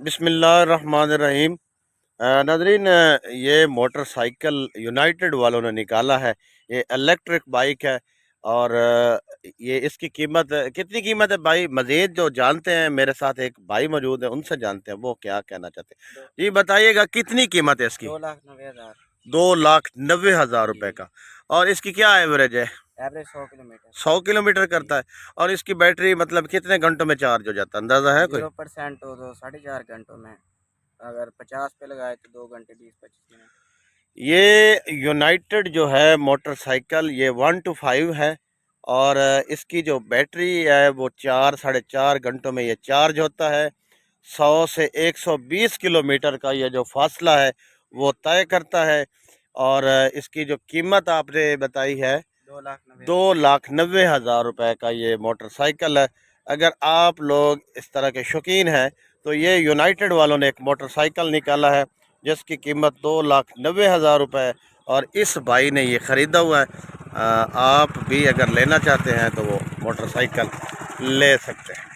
बिस्मिल्लाहिर्रहमानिर्रहीम। नाज़रीन, ये मोटर साइकिल यूनाइटेड वालों ने निकाला है। ये इलेक्ट्रिक बाइक है और ये इसकी कीमत कितनी कीमत है भाई? मज़ीद जो जानते हैं, मेरे साथ एक भाई मौजूद है, उनसे जानते हैं वो क्या कहना चाहते हैं। जी बताइएगा, कितनी कीमत है इसकी? 2,90,000। 2,90,000 रुपए का। और इसकी क्या एवरेज है? Average 100 kilometre. 100 किलोमीटर करता है। और इसकी बैटरी मतलब कितने घंटों में चार्ज हो जाता है, अंदाज़ा है कोई? 0% हो तो 4.5 घंटों में। अगर 50 पे लगाए तो 2 घंटे 20-25 मिनट। ये यूनाइटेड जो है मोटरसाइकिल, ये 1 to 5 है। और इसकी जो बैटरी है वो 4-4.5 घंटों में ये चार्ज होता है। 100 से 120 किलोमीटर का ये जो फासला है वो तय करता है। और इसकी जो कीमत आपने बताई है 2,90,000 रुपए का ये मोटरसाइकिल है। अगर आप लोग इस तरह के शौकीन हैं तो ये यूनाइटेड वालों ने एक मोटरसाइकिल निकाला है जिसकी कीमत 2,90,000 रुपए है और इस भाई ने ये ख़रीदा हुआ है। आप भी अगर लेना चाहते हैं तो वो मोटरसाइकिल ले सकते हैं।